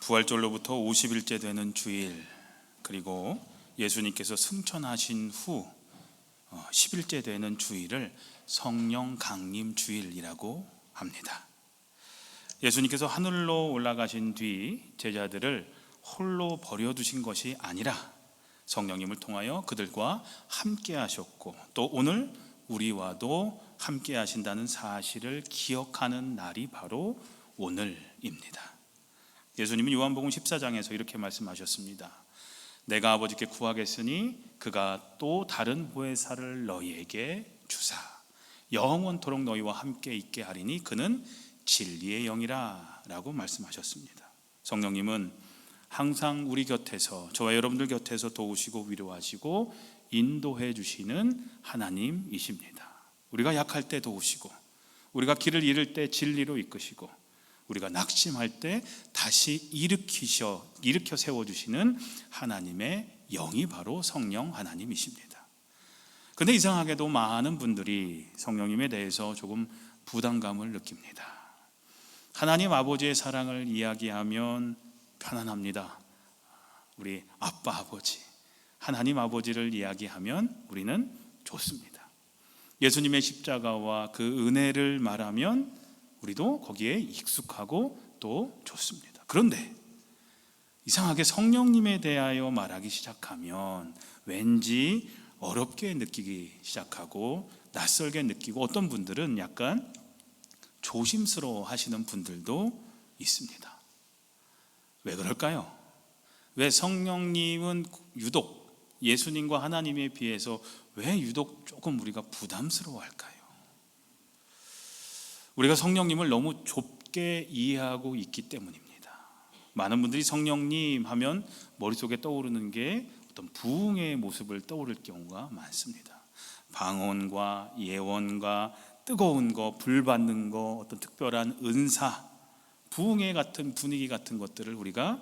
부활절로부터 50일째 되는 주일, 그리고 예수님께서 승천하신 후 10일째 되는 주일을 성령 강림 주일이라고 합니다. 예수님께서 하늘로 올라가신 뒤 제자들을 홀로 버려두신 것이 아니라 성령님을 통하여 그들과 함께 하셨고, 또 오늘 우리와도 함께 하신다는 사실을 기억하는 날이 바로 오늘입니다. 예수님은 요한복음 14장에서 이렇게 말씀하셨습니다. 내가 아버지께 구하겠으니 그가 또 다른 보혜사를 너희에게 주사 영원토록 너희와 함께 있게 하리니 그는 진리의 영이라 라고 말씀하셨습니다. 성령님은 항상 우리 곁에서, 저와 여러분들 곁에서 도우시고 위로하시고 인도해 주시는 하나님이십니다. 우리가 약할 때 도우시고, 우리가 길을 잃을 때 진리로 이끄시고, 우리가 낙심할 때 다시 일으켜 세워주시는 하나님의 영이 바로 성령 하나님이십니다. 그런데 이상하게도 많은 분들이 성령님에 대해서 조금 부담감을 느낍니다. 하나님 아버지의 사랑을 이야기하면 편안합니다. 우리 아빠 아버지, 하나님 아버지를 이야기하면 우리는 좋습니다. 예수님의 십자가와 그 은혜를 말하면 우리도 거기에 익숙하고 또 좋습니다. 그런데 이상하게 성령님에 대하여 말하기 시작하면 왠지 어렵게 느끼기 시작하고 낯설게 느끼고, 어떤 분들은 약간 조심스러워 하시는 분들도 있습니다. 왜 그럴까요? 왜 성령님은 유독 예수님과 하나님에 비해서 왜 유독 조금 우리가 부담스러워할까요? 우리가 성령님을 너무 좁게 이해하고 있기 때문입니다. 많은 분들이 성령님 하면 머릿속에 떠오르는 게 어떤 부흥의 모습을 떠오를 경우가 많습니다. 방언과 예언과 뜨거운 거, 불 받는 거, 어떤 특별한 은사, 부흥회 같은 분위기 같은 것들을 우리가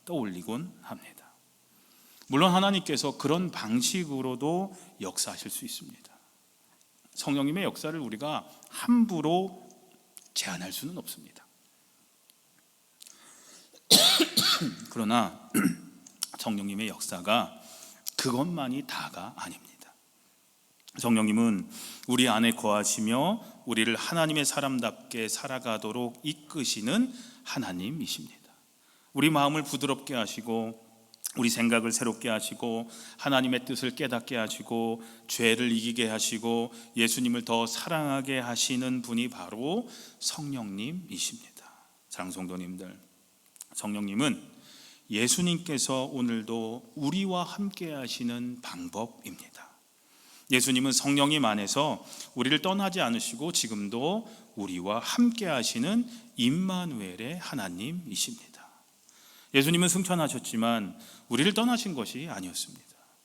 떠올리곤 합니다. 물론 하나님께서 그런 방식으로도 역사하실 수 있습니다. 성령님의 역사를 우리가 함부로 제한할 수는 없습니다. 그러나 성령님의 역사가 그것만이 다가 아닙니다. 성령님은 우리 안에 거하시며 우리를 하나님의 사람답게 살아가도록 이끄시는 하나님이십니다. 우리 마음을 부드럽게 하시고, 우리 생각을 새롭게 하시고, 하나님의 뜻을 깨닫게 하시고, 죄를 이기게 하시고, 예수님을 더 사랑하게 하시는 분이 바로 성령님이십니다. 사랑하는 성도님들, 성령님은 예수님께서 오늘도 우리와 함께 하시는 방법입니다. 예수님은 성령님 안에서 우리를 떠나지 않으시고 지금도 우리와 함께 하시는 임마누엘의 하나님이십니다. 예수님은 승천하셨지만 우리를 떠나신 것이 아니었습니다.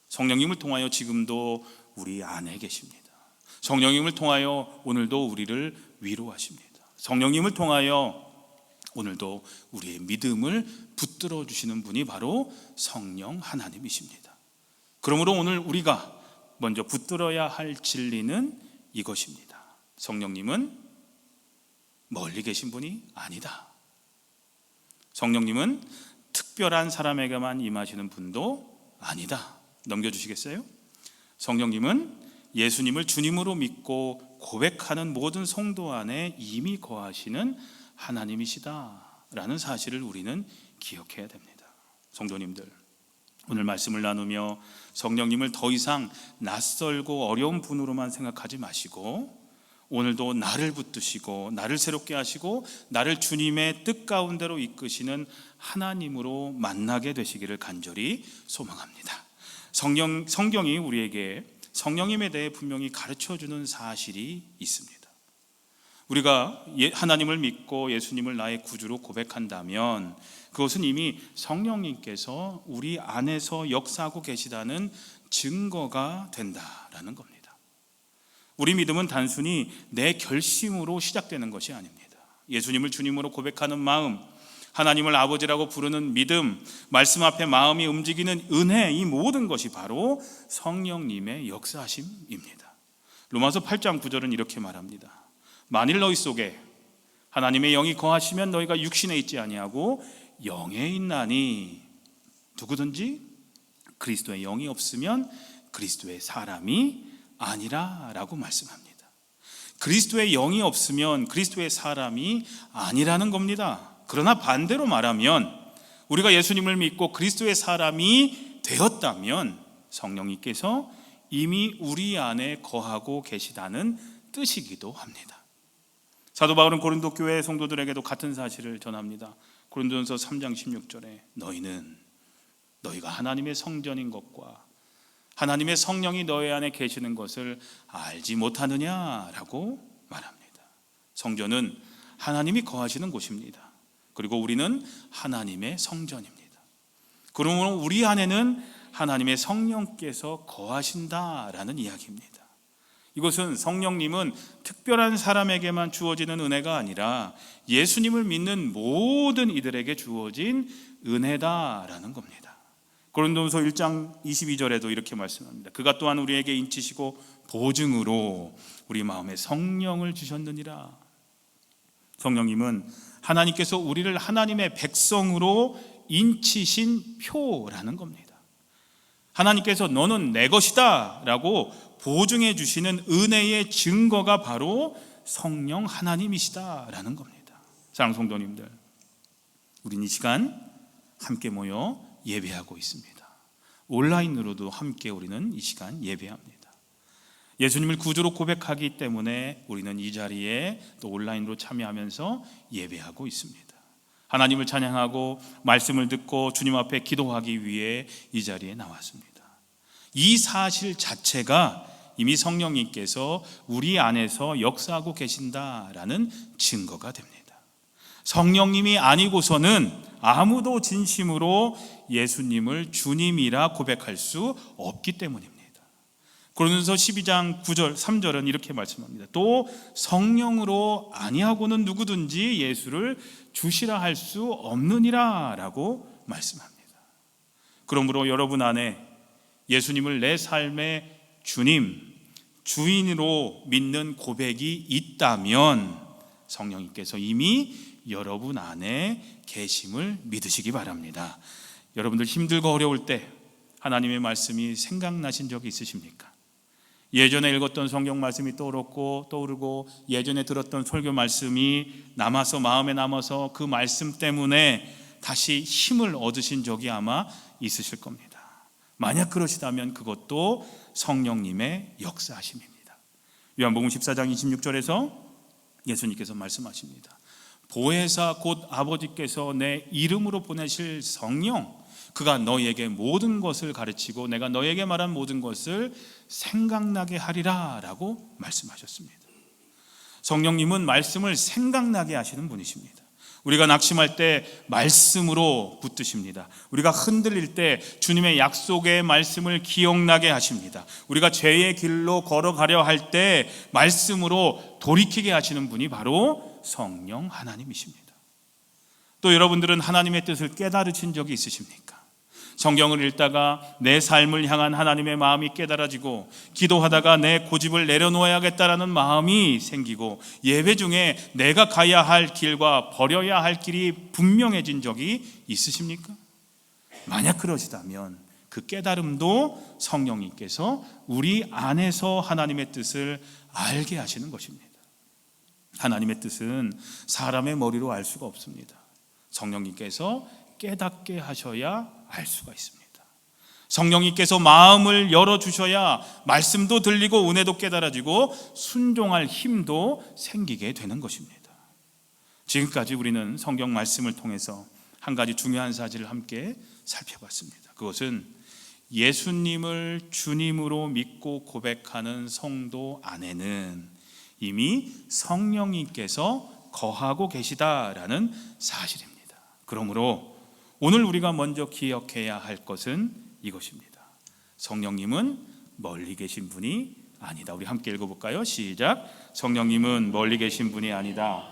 성령님을 통하여 지금도 우리 안에 계십니다. 성령님을 통하여 오늘도 우리를 위로하십니다. 성령님을 통하여 오늘도 우리의 믿음을 붙들어 주시는 분이 바로 성령 하나님이십니다. 그러므로 오늘 우리가 먼저 붙들어야 할 진리는 이것입니다. 성령님은 멀리 계신 분이 아니다. 성령님은 특별한 사람에게만 임하시는 분도 아니다. 넘겨주시겠어요? 성령님은 예수님을 주님으로 믿고 고백하는 모든 성도 안에 이미 거하시는 하나님이시다라는 사실을 우리는 기억해야 됩니다. 성도님들, 오늘 말씀을 나누며 성령님을 더 이상 낯설고 어려운 분으로만 생각하지 마시고, 오늘도 나를 붙드시고 나를 새롭게 하시고 나를 주님의 뜻 가운데로 이끄시는 하나님으로 만나게 되시기를 간절히 소망합니다. 성경이 우리에게 성령님에 대해 분명히 가르쳐주는 사실이 있습니다. 우리가 하나님을 믿고 예수님을 나의 구주로 고백한다면 그것은 이미 성령님께서 우리 안에서 역사하고 계시다는 증거가 된다라는 겁니다. 우리 믿음은 단순히 내 결심으로 시작되는 것이 아닙니다. 예수님을 주님으로 고백하는 마음, 하나님을 아버지라고 부르는 믿음, 말씀 앞에 마음이 움직이는 은혜, 이 모든 것이 바로 성령님의 역사하심입니다. 로마서 8장 9절은 이렇게 말합니다. 만일 너희 속에 하나님의 영이 거하시면 너희가 육신에 있지 아니하고 영에 있나니 누구든지 그리스도의 영이 없으면 그리스도의 사람이 아니라 라고 말씀합니다. 그리스도의 영이 없으면 그리스도의 사람이 아니라는 겁니다. 그러나 반대로 말하면 우리가 예수님을 믿고 그리스도의 사람이 되었다면 성령님께서 이미 우리 안에 거하고 계시다는 뜻이기도 합니다. 사도 바울은 고린도 교회 성도들에게도 같은 사실을 전합니다. 고린도전서 3장 16절에 너희가 하나님의 성전인 것과 하나님의 성령이 너희 안에 계시는 것을 알지 못하느냐라고 말합니다. 성전은 하나님이 거하시는 곳입니다. 그리고 우리는 하나님의 성전입니다. 그러므로 우리 안에는 하나님의 성령께서 거하신다라는 이야기입니다. 이것은 성령님은 특별한 사람에게만 주어지는 은혜가 아니라 예수님을 믿는 모든 이들에게 주어진 은혜다라는 겁니다. 고린도전서 1장 22절에도 이렇게 말씀합니다. 그가 또한 우리에게 인치시고 보증으로 우리 마음에 성령을 주셨느니라. 성령님은 하나님께서 우리를 하나님의 백성으로 인치신 표라는 겁니다. 하나님께서 너는 내 것이다 라고 보증해 주시는 은혜의 증거가 바로 성령 하나님이시다라는 겁니다. 사랑하는 성도님들, 우린 이 시간 함께 모여 예배하고 있습니다. 온라인으로도 함께 우리는 이 시간 예배합니다. 예수님을 구주로 고백하기 때문에 우리는 이 자리에 또 온라인으로 참여하면서 예배하고 있습니다. 하나님을 찬양하고 말씀을 듣고 주님 앞에 기도하기 위해 이 자리에 나왔습니다. 이 사실 자체가 이미 성령님께서 우리 안에서 역사하고 계신다라는 증거가 됩니다. 성령님이 아니고서는 아무도 진심으로 예수님을 주님이라 고백할 수 없기 때문입니다. 고린도전서 12장 9절 3절은 이렇게 말씀합니다. 또 성령으로 아니하고는 누구든지 예수를 주시라 할 수 없느니라 라고 말씀합니다. 그러므로 여러분 안에 예수님을 내 삶의 주님, 주인으로 믿는 고백이 있다면 성령님께서 이미 여러분 안에 계심을 믿으시기 바랍니다. 여러분들 힘들고 어려울 때 하나님의 말씀이 생각나신 적이 있으십니까? 예전에 읽었던 성경 말씀이 떠오르고 예전에 들었던 설교 말씀이 마음에 남아서 그 말씀 때문에 다시 힘을 얻으신 적이 아마 있으실 겁니다. 만약 그러시다면 그것도 성령님의 역사하심입니다. 요한복음 14장 26절에서 예수님께서 말씀하십니다. 보혜사 곧 아버지께서 내 이름으로 보내실 성령, 그가 너희에게 모든 것을 가르치고 내가 너희에게 말한 모든 것을 생각나게 하리라 라고 말씀하셨습니다. 성령님은 말씀을 생각나게 하시는 분이십니다. 우리가 낙심할 때 말씀으로 붙드십니다. 우리가 흔들릴 때 주님의 약속의 말씀을 기억나게 하십니다. 우리가 죄의 길로 걸어가려 할 때 말씀으로 돌이키게 하시는 분이 바로 성령 하나님이십니다. 또 여러분들은 하나님의 뜻을 깨달으신 적이 있으십니까? 성경을 읽다가 내 삶을 향한 하나님의 마음이 깨달아지고 기도하다가 내 고집을 내려놓아야겠다라는 마음이 생기고 예배 중에 내가 가야 할 길과 버려야 할 길이 분명해진 적이 있으십니까? 만약 그러시다면 그 깨달음도 성령님께서 우리 안에서 하나님의 뜻을 알게 하시는 것입니다. 하나님의 뜻은 사람의 머리로 알 수가 없습니다. 성령님께서 깨닫게 하셔야 알 수가 있습니다. 성령님께서 마음을 열어주셔야 말씀도 들리고 은혜도 깨달아지고 순종할 힘도 생기게 되는 것입니다. 지금까지 우리는 성경 말씀을 통해서 한 가지 중요한 사실을 함께 살펴봤습니다. 그것은 예수님을 주님으로 믿고 고백하는 성도 안에는 이미 성령님께서 거하고 계시다라는 사실입니다. 그러므로 오늘 우리가 먼저 기억해야 할 것은 이것입니다. 성령님은 멀리 계신 분이 아니다. 우리 함께 읽어볼까요? 시작. 성령님은 멀리 계신 분이 아니다.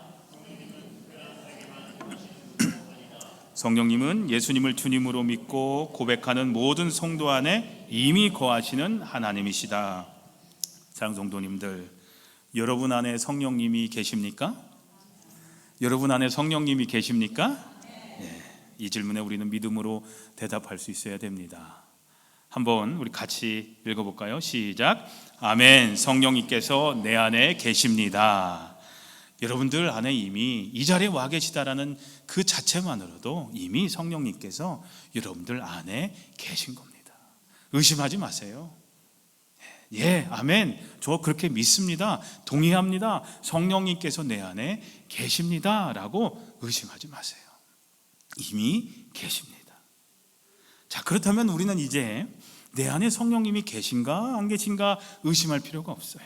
성령님은 예수님을 주님으로 믿고 고백하는 모든 성도 안에 이미 거하시는 하나님이시다. 사랑하는 성도님들, 여러분 안에 성령님이 계십니까? 여러분 안에 성령님이 계십니까? 네. 이 질문에 우리는 믿음으로 대답할 수 있어야 됩니다. 한번 우리 같이 읽어볼까요? 시작. 아멘. 성령님께서 내 안에 계십니다. 여러분들 안에 이미 이 자리에 와 계시다라는 그 자체만으로도 이미 성령님께서 여러분들 안에 계신 겁니다. 의심하지 마세요. 예, 아멘. 저 그렇게 믿습니다. 동의합니다. 성령님께서 내 안에 계십니다. 라고 의심하지 마세요. 이미 계십니다. 자, 그렇다면 우리는 이제 내 안에 성령님이 계신가 안 계신가 의심할 필요가 없어요.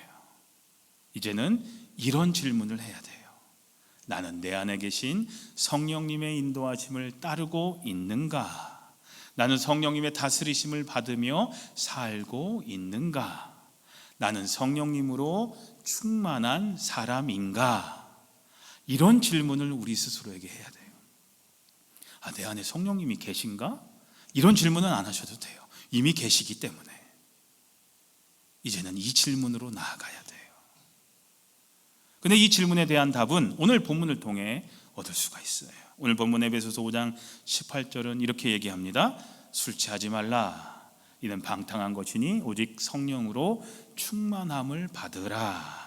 이제는 이런 질문을 해야 돼요. 나는 내 안에 계신 성령님의 인도하심을 따르고 있는가? 나는 성령님의 다스리심을 받으며 살고 있는가? 나는 성령님으로 충만한 사람인가? 이런 질문을 우리 스스로에게 해야 돼요. 내 안에 성령님이 계신가? 이런 질문은 안 하셔도 돼요. 이미 계시기 때문에. 이제는 이 질문으로 나아가야 돼요. 근데 이 질문에 대한 답은 오늘 본문을 통해 얻을 수가 있어요. 오늘 본문 에베소서 5장 18절은 이렇게 얘기합니다. 술 취하지 말라. 이는 방탕한 것이니 오직 성령으로 충만함을 받으라.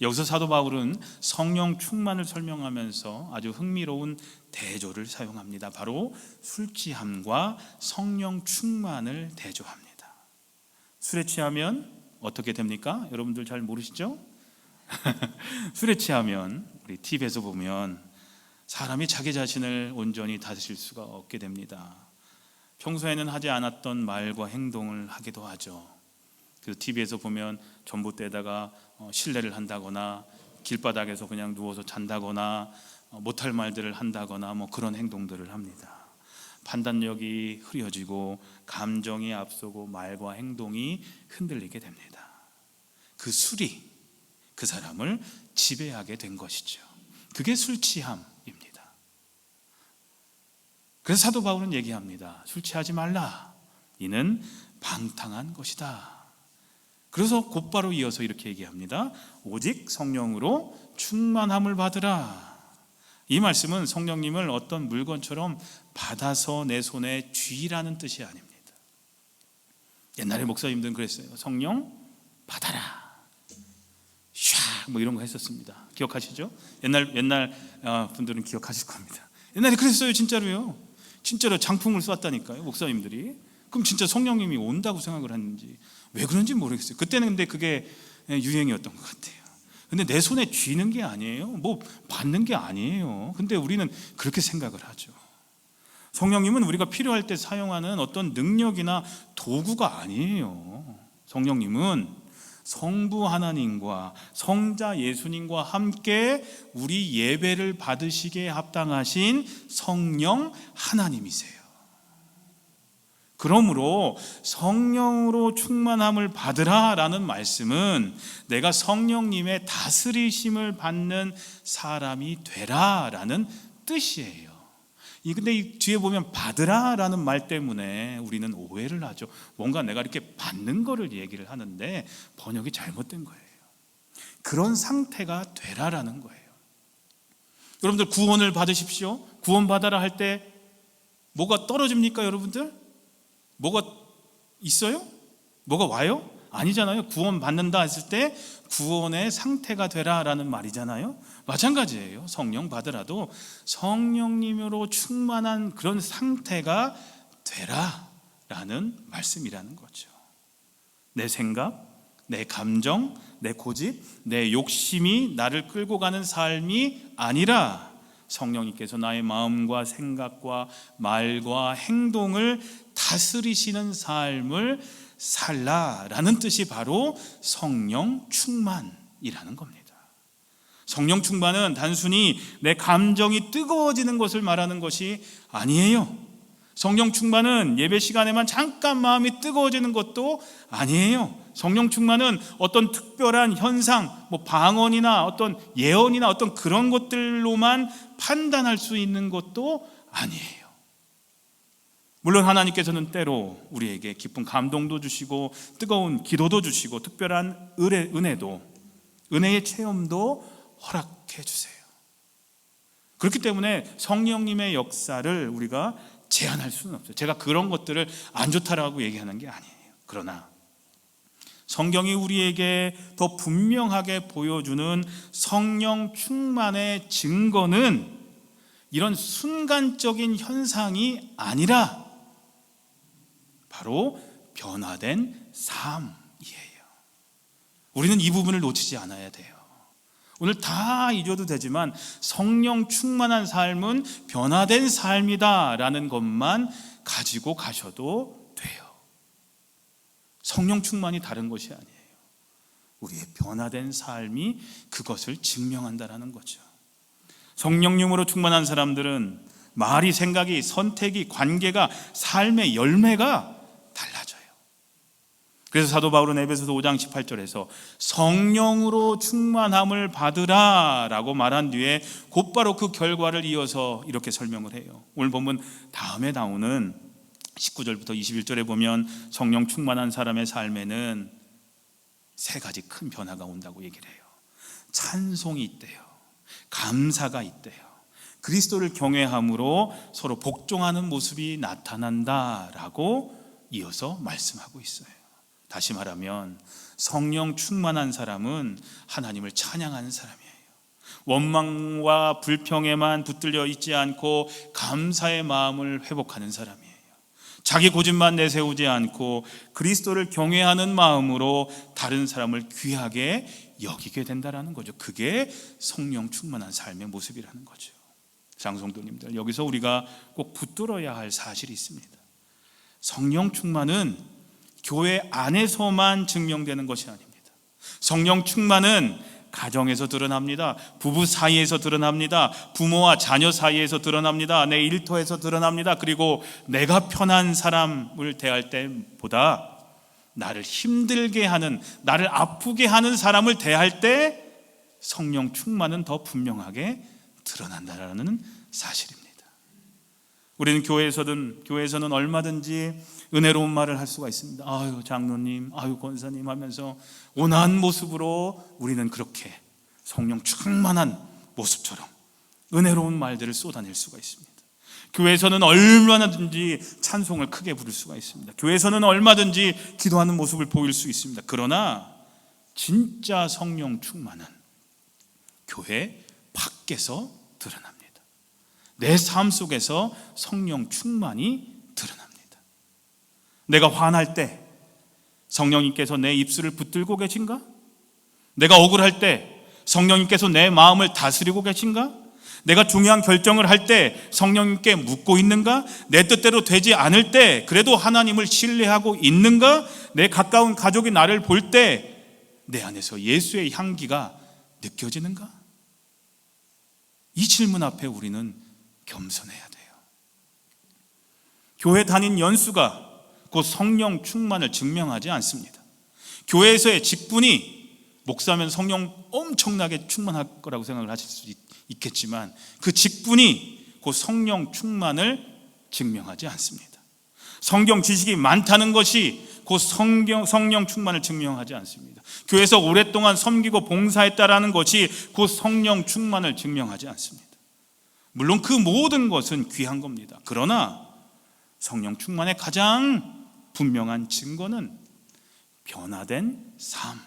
여기서 사도 바울은 성령 충만을 설명하면서 아주 흥미로운 대조를 사용합니다. 바로 술 취함과 성령 충만을 대조합니다. 술에 취하면 어떻게 됩니까? 여러분들 잘 모르시죠? 술에 취하면 우리 TV에서 보면 사람이 자기 자신을 온전히 다스릴 수가 없게 됩니다. 평소에는 하지 않았던 말과 행동을 하기도 하죠. 그래서 TV에서 보면 전봇대에다가 실례를 한다거나 길바닥에서 그냥 누워서 잔다거나 못할 말들을 한다거나 그런 행동들을 합니다. 판단력이 흐려지고 감정이 앞서고 말과 행동이 흔들리게 됩니다. 그 술이 그 사람을 지배하게 된 것이죠. 그게 술 취함입니다. 그래서 사도 바울은 얘기합니다. 술 취하지 말라. 이는 방탕한 것이다. 그래서 곧바로 이어서 이렇게 얘기합니다. 오직 성령으로 충만함을 받으라. 이 말씀은 성령님을 어떤 물건처럼 받아서 내 손에 쥐라는 뜻이 아닙니다. 옛날에 목사님들은 그랬어요. 성령 받아라. 샤 이런 거 했었습니다. 기억하시죠? 옛날 분들은 기억하실 겁니다. 옛날에 그랬어요. 진짜로요. 진짜로 장풍을 쐈다니까요. 목사님들이. 그럼 진짜 성령님이 온다고 생각을 했는지 왜 그런지 모르겠어요. 그때는 근데 그게 유행이었던 것 같아요. 근데 내 손에 쥐는 게 아니에요. 받는 게 아니에요. 근데 우리는 그렇게 생각을 하죠. 성령님은 우리가 필요할 때 사용하는 어떤 능력이나 도구가 아니에요. 성령님은 성부 하나님과 성자 예수님과 함께 우리 예배를 받으시기에 합당하신 성령 하나님이세요. 그러므로 성령으로 충만함을 받으라 라는 말씀은 내가 성령님의 다스리심을 받는 사람이 되라 라는 뜻이에요. 근데 이 뒤에 보면 받으라 라는 말 때문에 우리는 오해를 하죠. 뭔가 내가 이렇게 받는 거를 얘기를 하는데 번역이 잘못된 거예요. 그런 상태가 되라라는 거예요. 여러분들 구원을 받으십시오. 구원 받아라 할 때 뭐가 떨어집니까 여러분들? 뭐가 있어요? 뭐가 와요? 아니잖아요. 구원 받는다 했을 때 구원의 상태가 되라라는 말이잖아요. 마찬가지예요. 성령 받으라도 성령님으로 충만한 그런 상태가 되라라는 말씀이라는 거죠. 내 생각, 내 감정, 내 고집, 내 욕심이 나를 끌고 가는 삶이 아니라 성령님께서 나의 마음과 생각과 말과 행동을 다스리시는 삶을 살라라는 뜻이 바로 성령 충만이라는 겁니다. 성령 충만은 단순히 내 감정이 뜨거워지는 것을 말하는 것이 아니에요. 성령 충만은 예배 시간에만 잠깐 마음이 뜨거워지는 것도 아니에요. 성령 충만은 어떤 특별한 현상, 방언이나 어떤 예언이나 어떤 그런 것들로만 판단할 수 있는 것도 아니에요. 물론 하나님께서는 때로 우리에게 깊은 감동도 주시고 뜨거운 기도도 주시고 특별한 은혜의 체험도 허락해 주세요. 그렇기 때문에 성령님의 역사를 우리가 제한할 수는 없어요. 제가 그런 것들을 안 좋다라고 얘기하는 게 아니에요. 그러나 성경이 우리에게 더 분명하게 보여주는 성령 충만의 증거는 이런 순간적인 현상이 아니라 바로 변화된 삶이에요. 우리는 이 부분을 놓치지 않아야 돼요. 오늘 다 잊어도 되지만 성령 충만한 삶은 변화된 삶이다라는 것만 가지고 가셔도 돼요. 성령 충만이 다른 것이 아니에요. 우리의 변화된 삶이 그것을 증명한다라는 거죠. 성령님으로 충만한 사람들은 말이, 생각이, 선택이, 관계가, 삶의 열매가 달라져요. 그래서 사도 바울은 에베소서 5장 18절에서 성령으로 충만함을 받으라 라고 말한 뒤에 곧바로 그 결과를 이어서 이렇게 설명을 해요. 오늘 본문 다음에 나오는 19절부터 21절에 보면 성령 충만한 사람의 삶에는 세 가지 큰 변화가 온다고 얘기를 해요. 찬송이 있대요. 감사가 있대요. 그리스도를 경외함으로 서로 복종하는 모습이 나타난다라고 이어서 말씀하고 있어요. 다시 말하면 성령 충만한 사람은 하나님을 찬양하는 사람이에요. 원망과 불평에만 붙들려 있지 않고 감사의 마음을 회복하는 사람이에요. 자기 고집만 내세우지 않고 그리스도를 경외하는 마음으로 다른 사람을 귀하게 여기게 된다라는 거죠. 그게 성령 충만한 삶의 모습이라는 거죠. 장성도님들, 여기서 우리가 꼭 붙들어야 할 사실이 있습니다. 성령 충만은 교회 안에서만 증명되는 것이 아닙니다. 성령 충만은 가정에서 드러납니다. 부부 사이에서 드러납니다. 부모와 자녀 사이에서 드러납니다. 내 일터에서 드러납니다. 그리고 내가 편한 사람을 대할 때보다 나를 힘들게 하는, 나를 아프게 하는 사람을 대할 때 성령 충만은 더 분명하게 드러난다라는 사실입니다. 우리는 교회에서는 얼마든지 은혜로운 말을 할 수가 있습니다. 아유 장로님, 아유 권사님 하면서 온화한 모습으로 우리는 그렇게 성령 충만한 모습처럼 은혜로운 말들을 쏟아낼 수가 있습니다. 교회에서는 얼마든지 찬송을 크게 부를 수가 있습니다. 교회에서는 얼마든지 기도하는 모습을 보일 수 있습니다. 그러나 진짜 성령 충만은 교회 밖에서 드러납니다. 내 삶 속에서 성령 충만이 드러납니다. 내가 화날 때 성령님께서 내 입술을 붙들고 계신가? 내가 억울할 때 성령님께서 내 마음을 다스리고 계신가? 내가 중요한 결정을 할 때 성령님께 묻고 있는가? 내 뜻대로 되지 않을 때 그래도 하나님을 신뢰하고 있는가? 내 가까운 가족이 나를 볼 때 내 안에서 예수의 향기가 느껴지는가? 이 질문 앞에 우리는 겸손해야 돼요. 교회 다닌 연수가 그 성령 충만을 증명하지 않습니다. 교회에서의 직분이 목사면 성령 엄청나게 충만할 거라고 생각을 하실 수 있겠지만 그 직분이 그 성령 충만을 증명하지 않습니다. 성경 지식이 많다는 것이 그 성령 충만을 증명하지 않습니다. 교회에서 오랫동안 섬기고 봉사했다라는 것이 그 성령 충만을 증명하지 않습니다. 물론 그 모든 것은 귀한 겁니다. 그러나 성령 충만의 가장 분명한 증거는 변화된 삶,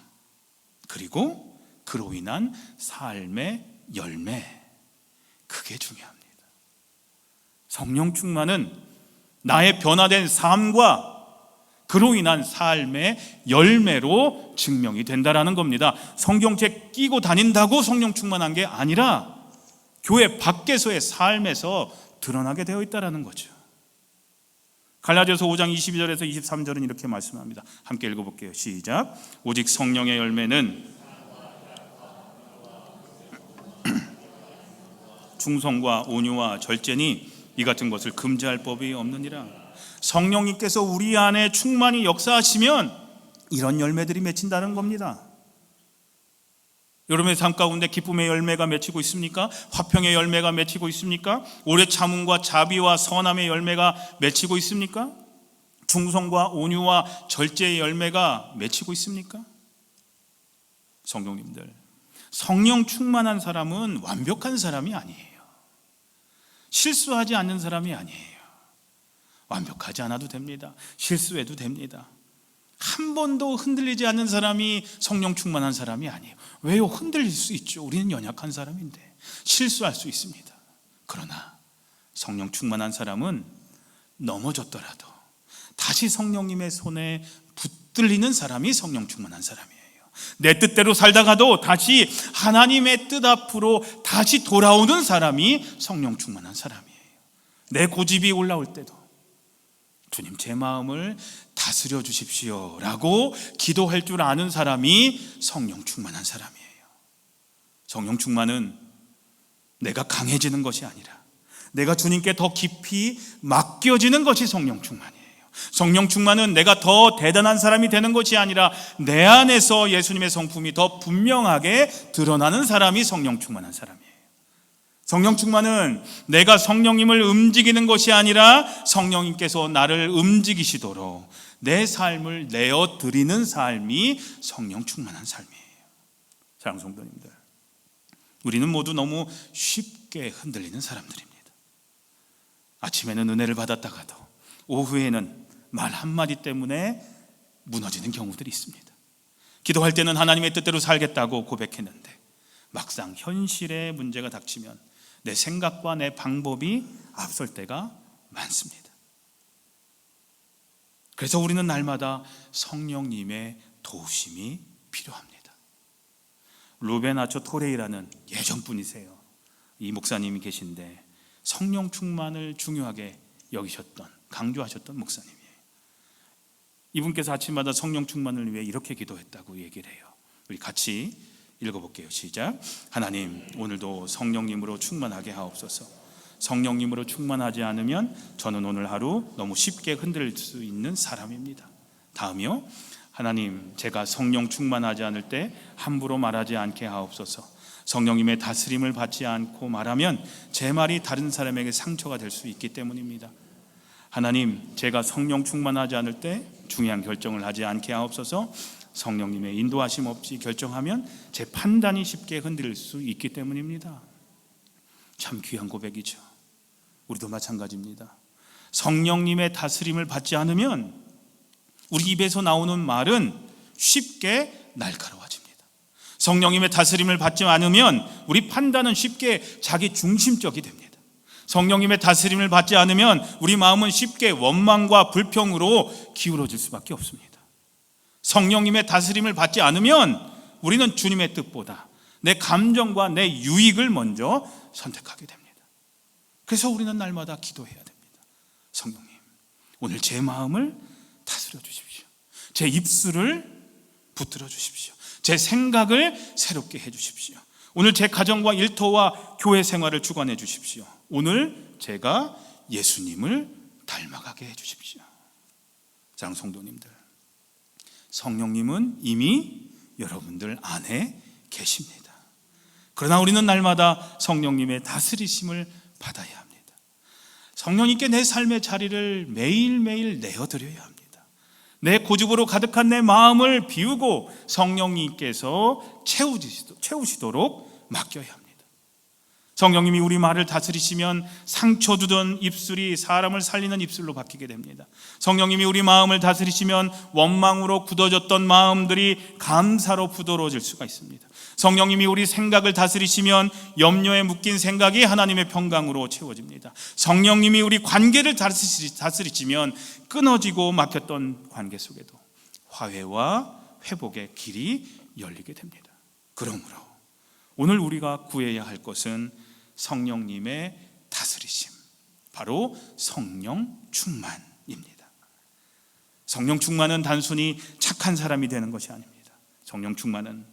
그리고 그로 인한 삶의 열매, 그게 중요합니다. 성령 충만은 나의 변화된 삶과 그로 인한 삶의 열매로 증명이 된다라는 겁니다. 성경책 끼고 다닌다고 성령 충만한 게 아니라 교회 밖에서의 삶에서 드러나게 되어 있다는 거죠. 갈라디아서 5장 22절에서 23절은 이렇게 말씀합니다. 함께 읽어볼게요. 시작. 오직 성령의 열매는 충성과 온유와 절제니 이 같은 것을 금지할 법이 없느니라. 성령님께서 우리 안에 충만히 역사하시면 이런 열매들이 맺힌다는 겁니다. 여러분의 삶 가운데 기쁨의 열매가 맺히고 있습니까? 화평의 열매가 맺히고 있습니까? 오래 참음과 자비와 선함의 열매가 맺히고 있습니까? 충성과 온유와 절제의 열매가 맺히고 있습니까? 성도님들, 성령 충만한 사람은 완벽한 사람이 아니에요. 실수하지 않는 사람이 아니에요. 완벽하지 않아도 됩니다. 실수해도 됩니다. 한 번도 흔들리지 않는 사람이 성령 충만한 사람이 아니에요. 왜요? 흔들릴 수 있죠. 우리는 연약한 사람인데 실수할 수 있습니다. 그러나 성령 충만한 사람은 넘어졌더라도 다시 성령님의 손에 붙들리는 사람이 성령 충만한 사람이에요. 내 뜻대로 살다가도 다시 하나님의 뜻 앞으로 다시 돌아오는 사람이 성령 충만한 사람이에요. 내 고집이 올라올 때도 주님, 제 마음을 다스려 주십시오 라고 기도할 줄 아는 사람이 성령 충만한 사람이에요. 성령 충만은 내가 강해지는 것이 아니라 내가 주님께 더 깊이 맡겨지는 것이 성령 충만이에요. 성령 충만은 내가 더 대단한 사람이 되는 것이 아니라 내 안에서 예수님의 성품이 더 분명하게 드러나는 사람이 성령 충만한 사람이에요. 성령 충만은 내가 성령님을 움직이는 것이 아니라 성령님께서 나를 움직이시도록 내 삶을 내어드리는 삶이 성령 충만한 삶이에요. 사랑하는 성도님들, 우리는 모두 너무 쉽게 흔들리는 사람들입니다. 아침에는 은혜를 받았다가도 오후에는 말 한마디 때문에 무너지는 경우들이 있습니다. 기도할 때는 하나님의 뜻대로 살겠다고 고백했는데 막상 현실의 문제가 닥치면 내 생각과 내 방법이 앞설 때가 많습니다. 그래서 우리는 날마다 성령님의 도우심이 필요합니다. 루베나초 토레이라는 예전분이세요. 이 목사님이 계신데 성령 충만을 중요하게 여기셨던, 강조하셨던 목사님이에요. 이분께서 아침마다 성령 충만을 위해 이렇게 기도했다고 얘기를 해요. 우리 같이 읽어볼게요. 시작. 하나님, 오늘도 성령님으로 충만하게 하옵소서. 성령님으로 충만하지 않으면 저는 오늘 하루 너무 쉽게 흔들릴 수 있는 사람입니다. 다음이요. 하나님, 제가 성령 충만하지 않을 때 함부로 말하지 않게 하옵소서. 성령님의 다스림을 받지 않고 말하면 제 말이 다른 사람에게 상처가 될 수 있기 때문입니다. 하나님, 제가 성령 충만하지 않을 때 중요한 결정을 하지 않게 하옵소서. 성령님의 인도하심 없이 결정하면 제 판단이 쉽게 흔들릴 수 있기 때문입니다. 참 귀한 고백이죠. 우리도 마찬가지입니다. 성령님의 다스림을 받지 않으면 우리 입에서 나오는 말은 쉽게 날카로워집니다. 성령님의 다스림을 받지 않으면 우리 판단은 쉽게 자기 중심적이 됩니다. 성령님의 다스림을 받지 않으면 우리 마음은 쉽게 원망과 불평으로 기울어질 수밖에 없습니다. 성령님의 다스림을 받지 않으면 우리는 주님의 뜻보다 내 감정과 내 유익을 먼저 선택하게 됩니다. 그래서 우리는 날마다 기도해야 됩니다. 성령님, 오늘 제 마음을 다스려 주십시오. 제 입술을 붙들어 주십시오. 제 생각을 새롭게 해 주십시오. 오늘 제 가정과 일터와 교회 생활을 주관해 주십시오. 오늘 제가 예수님을 닮아가게 해 주십시오. 사랑하는 성도님들, 성령님은 이미 여러분들 안에 계십니다. 그러나 우리는 날마다 성령님의 다스리심을 받아야 합니다. 성령님께 내 삶의 자리를 매일매일 내어드려야 합니다. 내 고집으로 가득한 내 마음을 비우고 성령님께서 채우시도록 맡겨야 합니다. 성령님이 우리 말을 다스리시면 상처 주던 입술이 사람을 살리는 입술로 바뀌게 됩니다. 성령님이 우리 마음을 다스리시면 원망으로 굳어졌던 마음들이 감사로 부드러워질 수가 있습니다. 성령님이 우리 생각을 다스리시면 염려에 묶인 생각이 하나님의 평강으로 채워집니다. 성령님이 우리 관계를 다스리시면 끊어지고 막혔던 관계 속에도 화해와 회복의 길이 열리게 됩니다. 그러므로 오늘 우리가 구해야 할 것은 성령님의 다스리심, 바로 성령 충만입니다. 성령 충만은 단순히 착한 사람이 되는 것이 아닙니다. 성령 충만은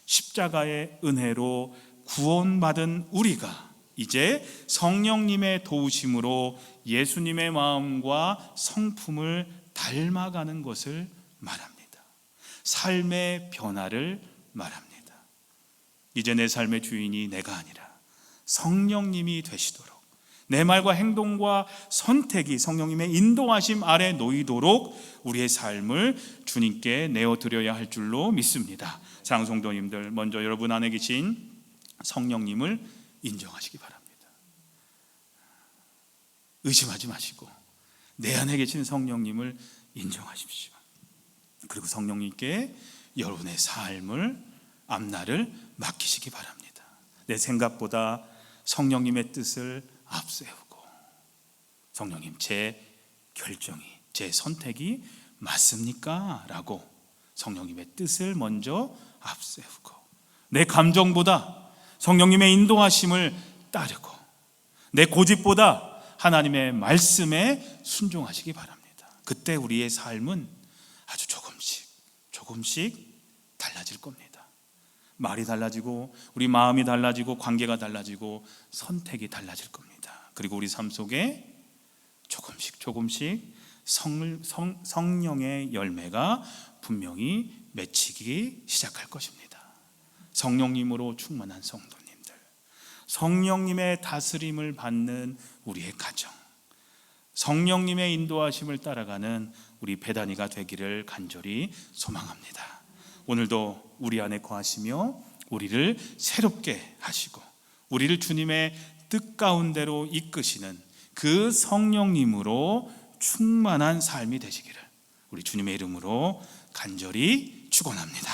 십자가의 은혜로 구원받은 우리가 이제 성령님의 도우심으로 예수님의 마음과 성품을 닮아가는 것을 말합니다. 삶의 변화를 말합니다. 이제 내 삶의 주인이 내가 아니라 성령님이 되시도록, 내 말과 행동과 선택이 성령님의 인도하심 아래 놓이도록 우리의 삶을 주님께 내어드려야 할 줄로 믿습니다. 사랑하는 성도님들, 먼저 여러분 안에 계신 성령님을 인정하시기 바랍니다. 의심하지 마시고 내 안에 계신 성령님을 인정하십시오. 그리고 성령님께 여러분의 삶을, 앞날을 맡기시기 바랍니다. 내 생각보다 성령님의 뜻을 앞세우고, 성령님, 제 결정이, 제 선택이 맞습니까? 라고 성령님의 뜻을 먼저 앞세우고, 내 감정보다 성령님의 인도하심을 따르고, 내 고집보다 하나님의 말씀에 순종하시기 바랍니다. 그때 우리의 삶은 아주 조금씩 달라질 겁니다. 말이 달라지고, 우리 마음이 달라지고, 관계가 달라지고, 선택이 달라질 겁니다. 그리고 우리 삶 속에 조금씩 성령의 열매가 분명히 맺히기 시작할 것입니다. 성령님으로 충만한 성도님들, 성령님의 다스림을 받는 우리의 가정, 성령님의 인도하심을 따라가는 우리 베다니가 되기를 간절히 소망합니다. 오늘도 우리 안에 거하시며 우리를 새롭게 하시고 우리를 주님의 뜻 가운데로 이끄시는 그 성령님으로 충만한 삶이 되시기를 우리 주님의 이름으로 간절히 축원합니다.